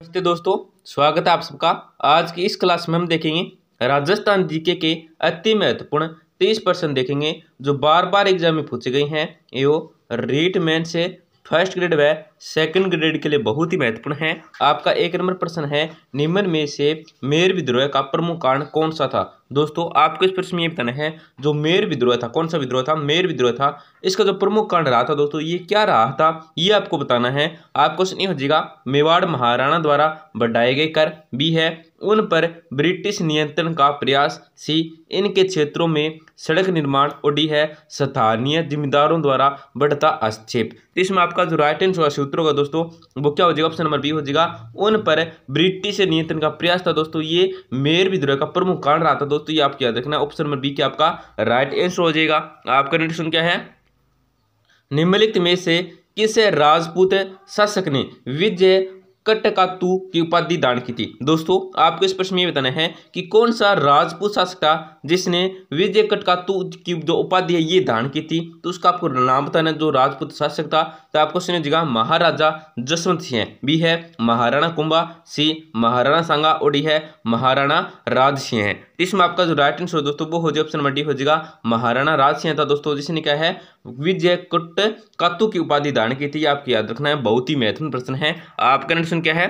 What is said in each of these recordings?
नमस्ते दोस्तों, स्वागत है आप सबका। आज की इस क्लास में हम देखेंगे राजस्थान जीके के अति महत्वपूर्ण 30 प्रश्न देखेंगे जो बार बार एग्जाम में पूछे गए हैं। यो रीट मेन से फर्स्ट ग्रेड व सेकंड ग्रेड के लिए बहुत ही महत्वपूर्ण है। आपका एक नंबर प्रश्न है, निम्न में से मेर विद्रोह का प्रमुख कारण कौन सा था। दोस्तों आपको इस प्रश्न में ये बताना है, जो मेर विद्रोह था, कौन सा विद्रोह था, मेर विद्रोह था, इसका जो प्रमुख कारण रहा था दोस्तों ये क्या रहा था, ये आपको बताना है। आपको क्वेश्चन ये हो जाएगा, मेवाड़ महाराणा द्वारा बढ़ाए गए कर। बी है, उन पर ब्रिटिश नियंत्रण का प्रयास। सी, इनके क्षेत्रों में सड़क निर्माण। और डी है, स्थानीय जिम्मेदारों द्वारा बढ़ता हस्तक्षेप। तो इसमें आपका जो राइट आंसर सूत्र होगा दोस्तों वो क्या हो जाएगा, ऑप्शन नंबर बी हो जाएगा, उन पर ब्रिटिश नियंत्रण का प्रयास था। दोस्तों ये मेर विद्रोह का प्रमुख कारण रहा था। दोस्तों ये आप याद रखना, ऑप्शन नंबर बी क्या आपका राइट आंसर हो जाएगा। आपका नेक्स्ट क्या है, निम्नलिखित में से किस राजपूत शासक ने विजय कटकातु की उपाधि दान की थी। दोस्तों आपको इस प्रश्न में ये बताना है कि कौन सा राजपूत शासक था जिसने विजय कटकातु की जो उपाधि है ये दान की थी। तो उसका आपको नाम बताना है जो राजपूत शासक था। तो आपको सुनिए जगह महाराजा जसवंत सिंह। बी है महाराणा कुंभा। सी महाराणा सांगा। और डी है महाराणा राज सिंह। इसमें आपका जो राइट आंसर दोस्तों वो हो जाए ऑप्शन नंबर डी हो जाएगा, महाराणा राज सिंह था दोस्तों, जिसने क्या है विजय कटकातु की उपाधि दान की थी। आपको याद रखना है, बहुत ही महत्वपूर्ण प्रश्न है। आपका कंडीशन क्या है,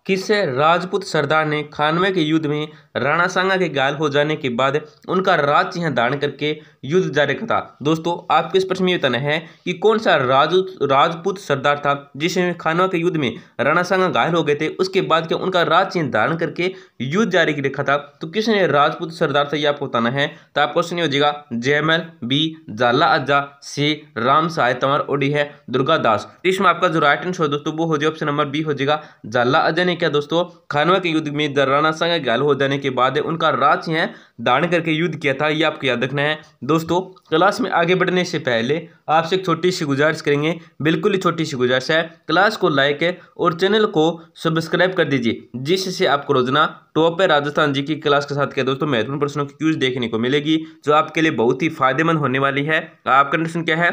किस राजपूत सरदार ने खानवे के युद्ध में राणा सांगा के घायल हो जाने के बाद उनका राज चिन्ह दान करके युद्ध जारी रखा था। दोस्तों आपको इस प्रश्न में बताना है कि कौन सा राजपूत सरदार था जिसने खानवा के युद्ध में राणा सांगा घायल हो गए थे, उसके बाद क्या उनका राज चिन्ह दान करके युद्ध जारी रखा था। तो किसने राजपूत सरदार था ये आपको बताना है। तो आपको क्वेश्चन हो जाएगा, जयमल। बी जाला अज्जा। सी राम सहाय तंवर। और डी है दुर्गादास। इसमें आपका जो राइट आंसर दोस्तों वो हो जाए ऑप्शन नंबर बी हो जाएगा, जाला अज्जा क्या दोस्तों खानवा के युद्ध में राणा सांगा घायल हो जाने के बाद उनका राज चिन्ह दान करके युद्ध किया था। ये आपको याद रखना है। दोस्तों क्लास में आगे बढ़ने से पहले आपसे एक छोटी सी गुजारिश करेंगे, बिल्कुल ही छोटी सी गुजारिश है, क्लास को लाइक और चैनल को सब्सक्राइब कर दीजिए, जिससे आपको रोजाना टॉप पे राजस्थान जी की क्लास के साथ क्या दोस्तों महत्वपूर्ण प्रश्नों की क्यूज देखने को मिलेगी, जो आपके लिए बहुत ही फायदेमंद होने वाली है। आपका कंडीशन क्या है,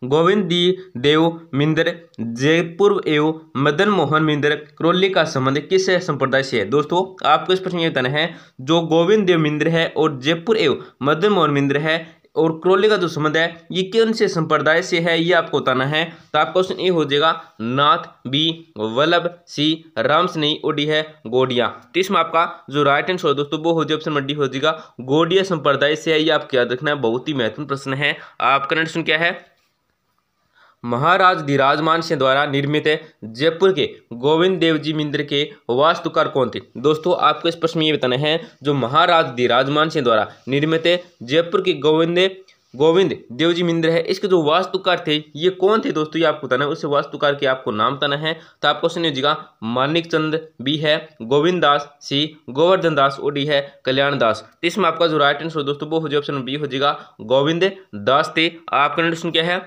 गोविंद देव मिंदर जयपुर एवं मदन मोहन मिंदर करौली का संबंध किस संप्रदाय से है। दोस्तों आपको इस प्रश्न ये बताना है, जो गोविंद देव मिंदर है और जयपुर एवं मदन मोहन मिंदर है और करौली का जो संबंध है ये कौन से संप्रदाय से है ये आपको बताना है। तो आपका क्वेश्चन ये हो जाएगा, नाथ। बी वल्लभ। सी राम स्नेही। और डी है गोडिया। तो इसमें आपका जो राइट आंसर है दोस्तों वो हो जाए ऑप्शन नंबर डी हो जाएगा, गोडिया संप्रदाय से है। ये आपको याद रखना है, बहुत ही महत्वपूर्ण प्रश्न है। आपका कंडीशन क्या है, महाराज धीराज मान सिंह द्वारा निर्मित जयपुर के गोविंद देव जी मंदिर के वास्तुकार कौन थे। दोस्तों आपको इस प्रश्न में ये बताना है, जो महाराज धीराज मान सिंह द्वारा निर्मित जयपुर के गोविंद देव जी मंदिर है, इसके जो वास्तुकार थे ये कौन थे दोस्तों ये आपको बताना है। उस वास्तुकार के आपको नाम बताना है। तो आपको क्वेश्चन होगा, मानिक चंद। बी है गोविंद दास। सी गोवर्धन दास। और डी है कल्याण दास। तो इसमें आपका जो राइट आंसर दोस्तों वो हो जाए ऑप्शन बी हो जाएगा, गोविंद दास थे। आपका कंडीशन क्या है,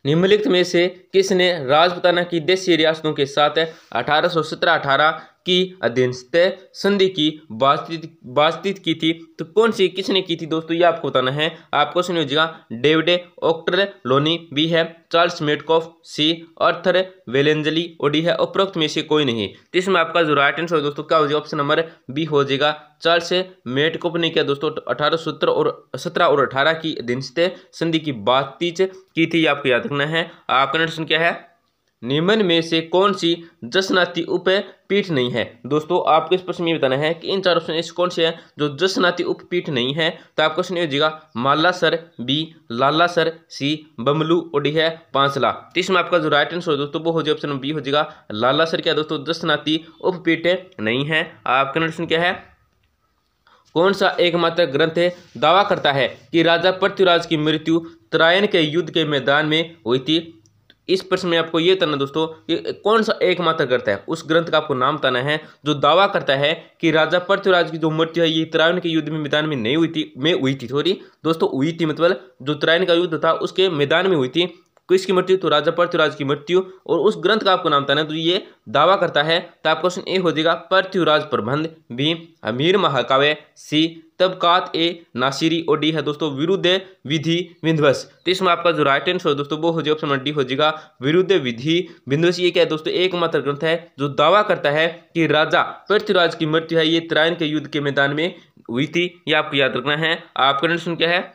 निम्नलिखित में से किसने राजपूताना की देशी रियासतों के साथ 1817-18 की अधीनस्थ संधि की बातचीत की थी। तो कौन सी किसने की थी दोस्तों ये आपको बताना है। आपको सुनिए हो जाएगा, डेविड ओक्टर लोनी। बी है चार्ल्स मेटकॉफ। सी आर्थर वेलेंजली। और डी है उपरोक्त में से कोई नहीं। तो इसमें आपका जो राइट आंसर है दोस्तों क्या हो जाएगा, ऑप्शन नंबर बी हो जाएगा, चार्ल्स मेटकॉफ ने क्या दोस्तों 1817 और 18 की अधीनस्थ संधि की बातचीत की थी। आपको याद रखना है। आपका कंडीशन क्या है, निम्न में से कौन सी जसनाती उपपीठ नहीं है। दोस्तों आपको इस प्रश्न में बताना है कि इन चार ऑप्शन ऐसे कौन से हैं जो जसनाती उपपीठ नहीं है। तो आपको क्वेश्चन हो जाएगा, मालासर। बी लालासर। सी बमलू। और डी है पांचला। तो इसमें आपका जो राइट आंसर दोस्तों वो हो जाए ऑप्शन बी हो जाएगा, लालासर क्या दोस्तों जसनाती उपपीठ नहीं है। आपका कंडीशन क्या है, कौन सा एकमात्र ग्रंथ दावा करता है कि राजा पृथ्वीराज की मृत्यु त्रायन के युद्ध के मैदान में हुई थी। इस प्रश्न में आपको ये बताना दोस्तों कि कौन सा एकमात्र ग्रंथ है, उस ग्रंथ का आपको नाम बताना है जो दावा करता है कि राजा पृथ्वीराज की जो मृत्यु है ये त्रायन के युद्ध में मैदान में नहीं हुई थी, हुई थी दोस्तों, हुई थी मतलब जो त्रायन का युद्ध था उसके मैदान में हुई थी। किसकी मृत्यु, तो राजा पृथ्वीराज की मृत्यु। और उस ग्रंथ का आपको नाम बताना है, तो ये दावा करता है। तो आपका क्वेश्चन ए हो जाएगा पृथ्वीराज प्रबंध, बी अमीर महाकाव्य, सी तबकात ए नासिरी और डी है दोस्तों विरुद्ध विधि विध्वंस। तो इसमें आपका जो राइट आंसर है दोस्तों वो हो जाएगा ऑप्शन डी हो जाएगा विरुद्ध विधि विध्वंस। ये क्या है दोस्तों, एकमात्र ग्रंथ है जो दावा करता है कि राजा पृथ्वीराज की मृत्यु है ये त्रायन के युद्ध के मैदान में हुई थी। ये आपको याद रखना है। आपका प्रश्न क्या है,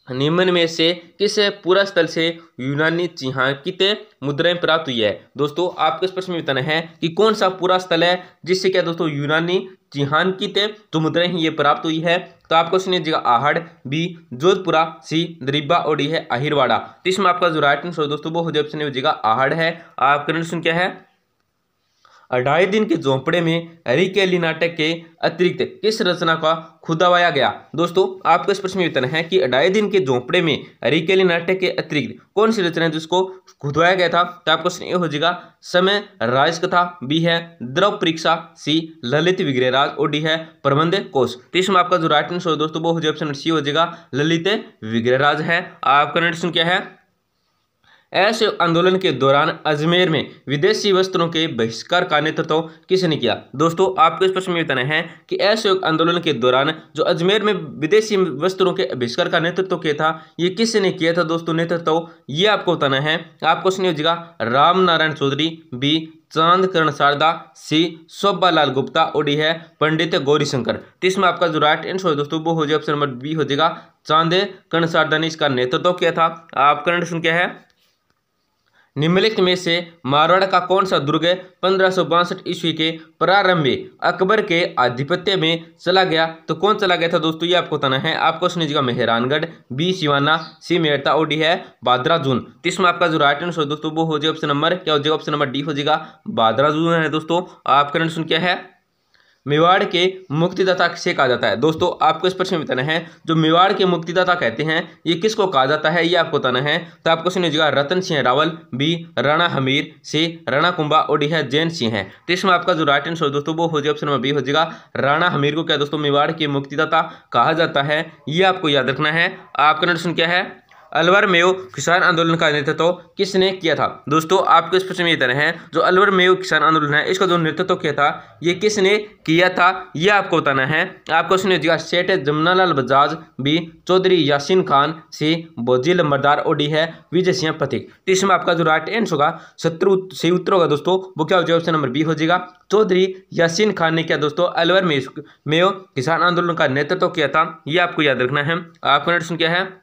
निम्न में से किस पूरा स्थल से यूनानी चिन्हांकित मुद्राएं प्राप्त हुई है। दोस्तों आपको इस प्रश्न में बताना है कि कौन सा पूरा स्थल है जिससे क्या दोस्तों यूनानी चिन्हांकित जो मुद्राएं हैं ये प्राप्त हुई है। तो आपको सुनिए जगह आहड़, बी जोधपुरा, सी दरिबा और डी है अहिरवाड़ा। तो इसमें आपका जो राइट आंसर दोस्तों वो हो जाए ऑप्शन जगह आहड़ है। आपका प्रश्न क्या है, अढ़ाई दिन के झोंपड़े में हरिकेली नाटक के अतिरिक्त किस रचना का खुदावाया गया। दोस्तों आपको इस प्रश्न में बताना है कि अढ़ाई दिन के झोंपड़े में हरिकेली नाटक के अतिरिक्त कौन सी रचना है जिसको खुदवाया गया था। तो आपको प्रश्न ये हो जाएगा समय राजकथा, बी है द्रव परीक्षा, सी ललित विग्रहराज और डी है प्रबंध कोश। तो इसमें आपका जो राइट आंसर दोस्तों वो हो जाएगा ऑप्शन सी हो जाएगा ललित विग्रहराज है। आपका प्रश्न क्या है, असहयोग आंदोलन के दौरान अजमेर में विदेशी वस्त्रों के बहिष्कार का नेतृत्व किसने किया। दोस्तों आपको इस प्रश्न में बताना है कि असहयोग आंदोलन के दौरान जो अजमेर में विदेशी वस्त्रों के बहिष्कार का नेतृत्व किया था ये किसने किया था दोस्तों नेतृत्व, ये आपको बताना है। आपको सुनिए हो जाएगा राम नारायण चौधरी, बी चांद कर्ण शारदा, सी शोभालाल गुप्ता और डी है पंडित गौरीशंकर। तो इसमें आपका जो राइट आंसर है दोस्तों वो हो जाएगा ऑप्शन नंबर बी हो जाएगा चांद कर्ण शारदा ने इसका नेतृत्व किया था। आपका प्रश्न क्या है, निम्नलिखित में से मारवाड़ का कौन सा दुर्ग 1562 ईस्वी के प्रारंभ में अकबर के आधिपत्य में चला गया। तो कौन चला गया था दोस्तों ये आपको बताना है। आपको सुनिए जगह मेहरानगढ़, बी सिवाना, सी मेड़ता और डी है बादरा जून। तो इसमें आपका जो राइट आंसर दोस्तों वो हो जाएगा ऑप्शन नंबर क्या हो जाएगा, ऑप्शन नंबर डी हो जाएगा बादरा जून है। दोस्तों आपका प्रश्न क्या है, मेवाड़ के मुक्तिदाता किसे कहा जाता है। दोस्तों आपको इस प्रश्न में बताना है जो मेवाड़ के मुक्तिदाता कहते हैं ये किसको कहा जाता है ये आपको बताना है। तो आपको सुनिएगा रतन सिंह रावल, बी राणा हमीर, सी राणा कुंभा और डी है जैन सिंह है। तो इसमें आपका जो राइट आंसर दोस्तों वो हो जाएगा ऑप्शन नंबर बी हो जाएगा राणा हमीर को क्या दोस्तों मेवाड़ के मुक्तिदाता कहा जाता है, ये आपको याद रखना है। आपका प्रश्न क्या है, अलवर मेयो किसान आंदोलन का नेतृत्व किसने किया था। दोस्तों आपको इस प्रश्न में ये बताना है जो अलवर मेयो किसान आंदोलन है इसका जो नेतृत्व किया था ये किसने किया था ये आपको बताना है। आपको सुनिए जगह सेठ जमुनालाल बजाज, बी चौधरी यासीन खान, सी बोजिल मरदार और डी है विजय सिंह प्रतीक। तो इसमें आपका जो राइट आंसर होगा सही उत्तर होगा दोस्तों वो क्या हो जाएगा, ऑप्शन नंबर बी हो जाएगा चौधरी यासीन खान ने क्या दोस्तों अलवर मेयो किसान आंदोलन का नेतृत्व किया था, ये आपको याद रखना है। आपका प्रश्न क्या है,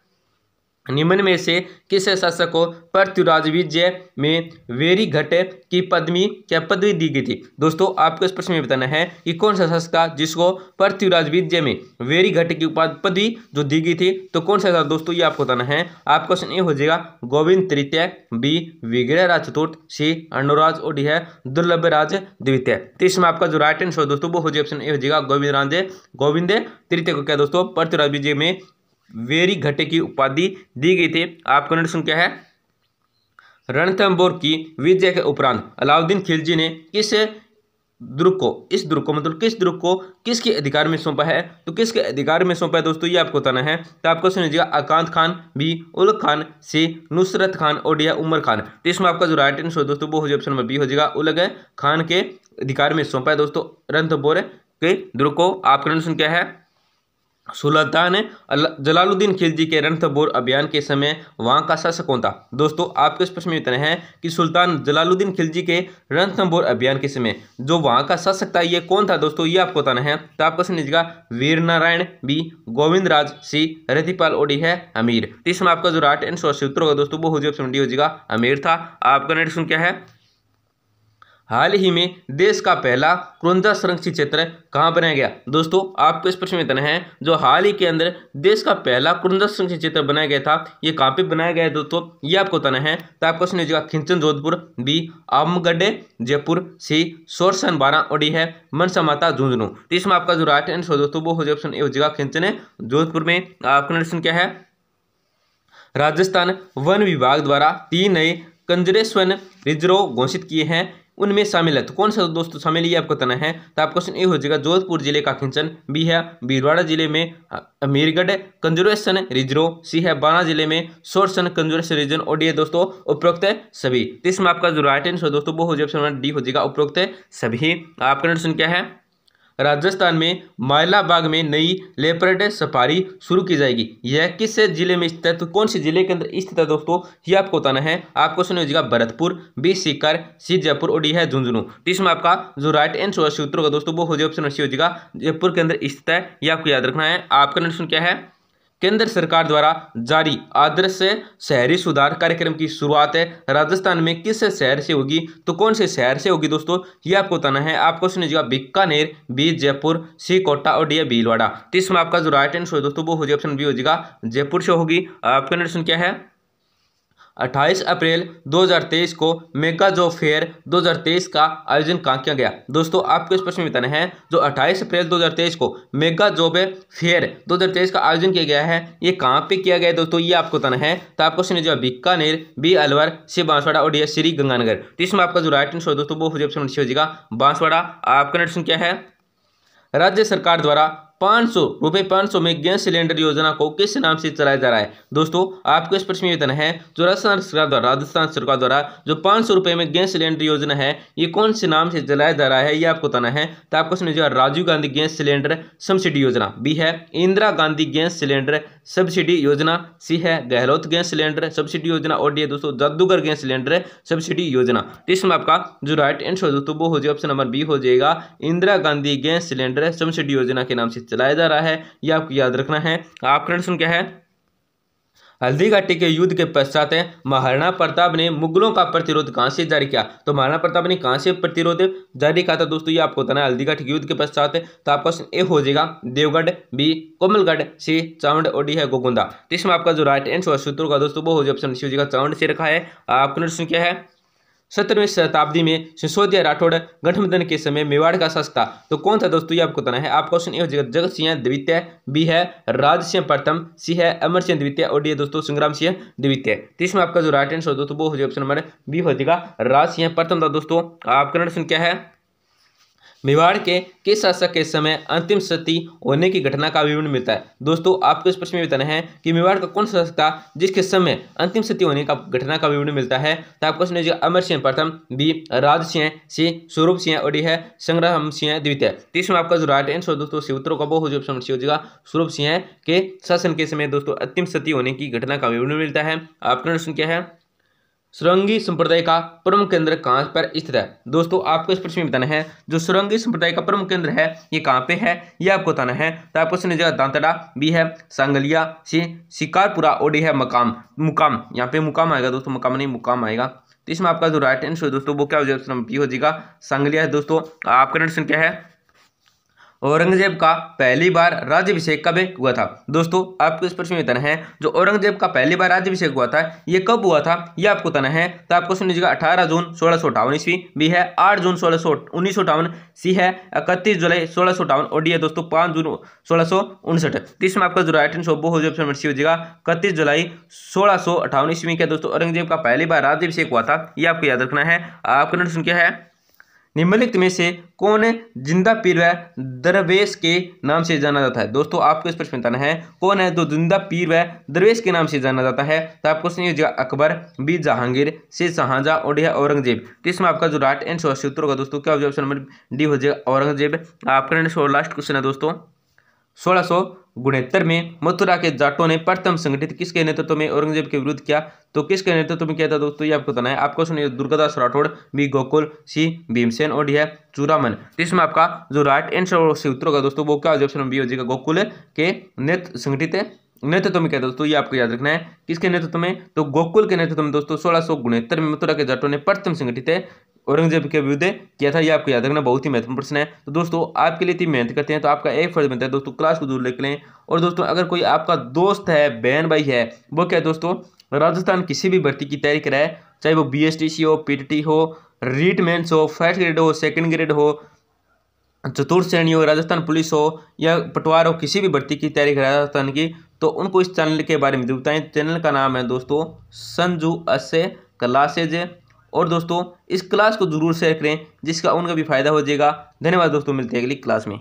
निम्न में से किस शासक को पृथ्वीराज विजय में वेरी घट की पदवी दी गई थी। दोस्तों आपको इस प्रश्न में बताना है कि कौन सा शासक था जिसको पृथ्वीराज विजय में वेरी घट की पदवी जो दी गई थी, तो कौन सा था दोस्तों ये आपको बताना है। आपका क्वेश्चन ये हो जाएगा गोविंद तृतीय, बी विग्रहराज चतुर्थ, सी अनुराज और डी है दुर्लभ राज द्वितीय। तो इसमें आपका जो राइट आंसर दोस्तों वो हो जाएगा ऑप्शन ए हो जाएगा गोविंद तृतीय को क्या दोस्तों पृथ्वीराज विजय में वेरी घटे की उपाधि दी गई थी। आपका प्रश्न क्या है, रणथंभौर की विजय के उपरांत अलाउद्दीन खिलजी ने किस दुर्ग को किसके अधिकार में सौंपा है। तो किसके अधिकार में सौंपा है दोस्तों ये आपको बताना है। तो आपको सुनिएगा आकांत खान, बी उल खान, सी नुसरत खान और डी उमर खान। तो इसमें आपका जो राइट आंसर दोस्तों वो हो जाएगा ऑप्शन नंबर बी हो जाएगा उल खान के अधिकार में सौंपा है दोस्तों रणथंभौर के दुर्ग को। आपका प्रश्न क्या है, सुल्तान जलालुद्दीन खिलजी के रणथंभौर अभियान के समय वहां का शासक कौन था। दोस्तों आपको इस प्रश्न में बताना है कि सुल्तान जलालुद्दीन खिलजी के रणथंभौर अभियान के समय जो वहां का शासक था ये कौन था दोस्तों ये आपको बताना है। तो आपको सुनिएगा वीर नारायण, बी गोविंदराज, सी रतिपाल और डी है अमीर। तो इसमें आपका जो राइट आंसर सूत्र होगा दोस्तों वो हो जाएगा ऑप्शन डी हो जाएगा अमीर था। आपका नेक्स्ट क्वेश्चन क्या है, हाल ही में देश का पहला क्रुंजा संरक्षित क्षेत्र कहाँ बनाया गया। दोस्तों आपको इस प्रश्न में बताना है जो हाल ही के अंदर देश का पहला क्रुंजा संरक्षित क्षेत्र बनाया गया था ये कहाँ पे बनाया गया है दोस्तों ये आपको बताना है। तो आपको सुनिए जगह खिंचन जोधपुर, बी आमगढ़ जयपुर, सी सोरसन बारा और डी है मनसा माता झुंझुनू। तो इसमें आपका जो राइट आंसर दोस्तों वो हो जाएगा ऑप्शन ए हो जाएगा खिंचन जोधपुर में। आपका प्रश्न क्या है, राजस्थान वन विभाग द्वारा 3 नए कंजरवेशन रिजर्व घोषित किए हैं उनमें शामिल है। तो कौन सा दोस्तों शामिल ये आपको बताना है। तो आपका क्वेश्चन ए हो जाएगा जोधपुर जिले का खिंचन, बी है भीलवाड़ा जिले में अमीरगढ़ कंजर्वेशन रिजर्व, सी है बाना जिले में सोरसन कंजर्वेशन रीजन, और डी है दोस्तों उपरोक्त सभी। तो इसमें आपका जो राइट आंसर दोस्तों वो हो जाएगा ऑप्शन डी हो जाएगा उपरोक्त सभी। आपका ऑप्शन क्या है, राजस्थान में माइलाबाग में नई लेपर्ड सफारी शुरू की जाएगी, यह किस जिले में स्थित है। तो कौन से जिले के अंदर स्थित है दोस्तों ये आपको बताना है। आपको सुन लीजिएगा भरतपुर, बी सीकर, सी जयपुर और डी है झुंझुनू। तो इसमें आपका जो राइट आंसर सूत्र का दोस्तों वो हो जाएगा ऑप्शन सी हो जाएगा जयपुर के अंदर स्थित है, ये आपको याद रखना है। आपका ऑप्शन क्या है, केंद्र सरकार द्वारा जारी आदर्श शहरी सुधार कार्यक्रम की शुरुआत है राजस्थान में किस शहर से होगी। तो कौन से शहर से होगी दोस्तों ये आपको बताना है। आपको सुनिएगा बीकानेर, बी जयपुर, सी कोटा और डी भीलवाड़ा। तो इसमें आपका जो राइट आंसर है दोस्तों वो हो जाएगा ऑप्शन बी हो जाएगा जयपुर से होगी। आपका ऑप्शन क्या है, 28 अप्रैल 2023 को मेगा जॉब फेयर 2023 का आयोजन कहाँ किया गया। दोस्तों आपको इस प्रश्न में बताना है जो 28 अप्रैल 2023 को मेगा जॉब फेयर 2023 का आयोजन किया गया है ये कहाँ पे किया गया है दोस्तों ये आपको बताना है। तो आपको सुनिए जो बीकानेर, बी अलवर, सी बांसवाड़ा और डी श्री गंगानगर। तो इसमें आपका जो राइट आंसर दोस्तों वो हो जाएगा बांसवाड़ा। आपका ऑप्शन क्या है, राज्य सरकार द्वारा 500 में गैस सिलेंडर योजना को किस नाम से चलाया जा रहा है। दोस्तों आपको इस प्रश्न में बताना है जो राजस्थान सरकार द्वारा जो 500 रुपये में गैस सिलेंडर योजना है ये कौन से नाम से चलाया जा रहा है ये आपको बताना है। तो आपको सुनिए Rajiv Gandhi gas cylinder subsidy योजना, बी है Indira Gandhi gas cylinder subsidy योजना, सी है गहलोत गैस सिलेंडर सब्सिडी योजना और डी है दोस्तों जादूगर गैस सिलेंडर सब्सिडी योजना। तो इसमें आपका जो राइट आंसर दोस्तों वो हो जाएगा ऑप्शन नंबर बी हो जाएगा Indira Gandhi gas cylinder subsidy योजना के नाम से चलाया जा रहा है, यह आपको याद रखना है। आपका प्रश्न क्या है, हल्दीघाटी के युद्ध के पश्चात महाराणा प्रताप ने मुगलों का प्रतिरोध कहां से जारी किया। तो महाराणा प्रताप ने कहां से प्रतिरोध जारी किया था दोस्तों ये आपको बताना है हल्दीघाटी के युद्ध के पश्चात। तो आपका ऑप्शन ए हो जाएगा देवगढ़, बी कोमलगढ़, सी चावंड और डी है गोगुंदा। तो इसमें आपका जो राइट आंसर सूत्रों का दोस्तों वो हो जाएगा ऑप्शन सी हो जाएगा चावंड से रखा है। आपका प्रश्न क्या है, 17वीं शताब्दी में सिसोदिया राठौड़ गठबंधन के समय मेवाड़ का शासक था। तो कौन था दोस्तों ये आपको बताना है। आपका क्वेश्चन ये हो जाएगा जगत सिंह द्वितीय, बी है राज सिंह प्रथम, सी है अमर सिंह द्वितीय और डी है दोस्तों संग्राम सिंह द्वितीय। तो इसमें आपका जो राइट आंसर दोस्तों वो हो जाएगा ऑप्शन नंबर बी हो जाएगा राज सिंह प्रथम था दोस्तों। आपका प्रश्न क्या है, मेवाड़ के किस शासक के समय अंतिम सती होने की घटना का विवरण मिलता है। दोस्तों आपको इस प्रश्न में बताना है कि मेवाड़ का कौन सा शासक था जिसके समय अंतिम सती होने का घटना का विवरण मिलता है। तो आपको सुनिए अमर सिंह प्रथम, बी राज सिंह, सी स्वरूप सिंह और डी है संग्राम सिंह द्वितीय। तो इसमें आपका जो राइट आंसर दोस्तों सूत्रों का वो हो जाएगा स्वरूप सिंह के शासन के समय दोस्तों अंतिम सती होने की घटना का विवरण मिलता है। आपका प्रश्न क्या है, सुरंगी संप्रदाय का प्रमुख केंद्र कहाँ पर स्थित है। दोस्तों आपको इस प्रश्न में बताना है जो सुरंगी संप्रदाय का प्रमुख केंद्र है ये कहाँ पे है ये आपको बताना है। तो आपको सुनिए दांतड़ा, बी है सांगलिया, सी शिकारपुरा और डी है मुकाम। यहाँ पे मुकाम आएगा दोस्तों, मुकाम नहीं मुकाम आएगा। तो इसमें आपका जो राइट आंसर दोस्तों वो क्या हो जाएगा, बी हो जाएगा सांगलिया है दोस्तों। आपका प्रश्न क्या है, औरंगजेब का पहली बार राज्याभिषेक कब हुआ था। दोस्तों आपको इस प्रश्न में बताना है जो औरंगजेब का पहली बार राज्याभिषेक हुआ था ये कब हुआ था ये आपको बताना है। तो आपको सुन लीजिएगा 18 जून 1658 ईस्वी, बी है 8 जून 1958, सी है 31 जुलाई 1658 और डी है दोस्तों 5 जून 1659। तो इसमें आपका जो राइट आंसर वो हो जाएगा 31 जुलाई 1658 ईस्वी का दोस्तों औरंगजेब का पहली बार राज्याभिषेक हुआ था, ये आपको याद रखना है। आपका प्रश्न क्या है, निम्नलिखित में से कौन जिंदा पीर व दरवेश के नाम से जाना जाता है। दोस्तों आपको इस प्रश्न में बताना है कौन है जो जिंदा पीर व दरवेश के नाम से जाना जाता है। तो आपको सुनिए अकबर, बी जहांगीर, सी शाहजहां और डी है औरंगजेब। तो इसमें आपका जो राइट आंसर सूत्रों का दोस्तों क्या हो जाएगा, ऑप्शन नंबर डी हो जाएगा औरंगजेब। आपका लास्ट क्वेश्चन है दोस्तों, 1669 में मथुरा के जाटों ने प्रथम संगठित किसके नेतृत्व में औरंगजेब के विरुद्ध किया। तो किसके नेतृत्व में किया था दोस्तों ये आपको बताना है। आपको सुनिए दुर्गादास राठौड़, बी गोकुल, सी भीमसेन और डी है चूड़ामन। तो इसमें आपका जो राइट आंसर सूत्रों का दोस्तों वो क्या हो जाएगा, ऑप्शन बी हो जाएगा गोकुल के संगठित नेतृत्व में क्या दोस्तों ये आपको याद रखना है। किसके नेतृत्व में, तो गोकुल के नेतृत्व में दोस्तों 1669 में मथुरा के जाटों ने प्रथम संगठित औरंगजेब के विरुद्ध किया था, ये आपको याद रखना, बहुत ही महत्वपूर्ण प्रश्न है। तो दोस्तों आपके लिए इतनी मेहनत करते हैं तो आपका एक फर्ज बनता है दोस्तों क्लास को दूर लेकर लें। और दोस्तों अगर कोई आपका दोस्त है, बहन भाई है, वो क्या है दोस्तों राजस्थान किसी भी भर्ती की तैयारी कराए, चाहे वो BSTC हो, PTT हो, रीट मेंस हो, फर्स्ट ग्रेड हो, सेकंड ग्रेड हो, चतुर्थ श्रेणी हो, राजस्थान पुलिस हो या पटवार हो, किसी भी भर्ती की तैयारी कराए राजस्थान की, तो उनको इस चैनल के बारे में बताएं। चैनल का नाम है दोस्तों संजू असे क्लासेज और दोस्तों इस क्लास को जरूर शेयर करें जिसका उनका भी फायदा हो जाएगा। धन्यवाद दोस्तों, मिलते हैं अगली क्लास में।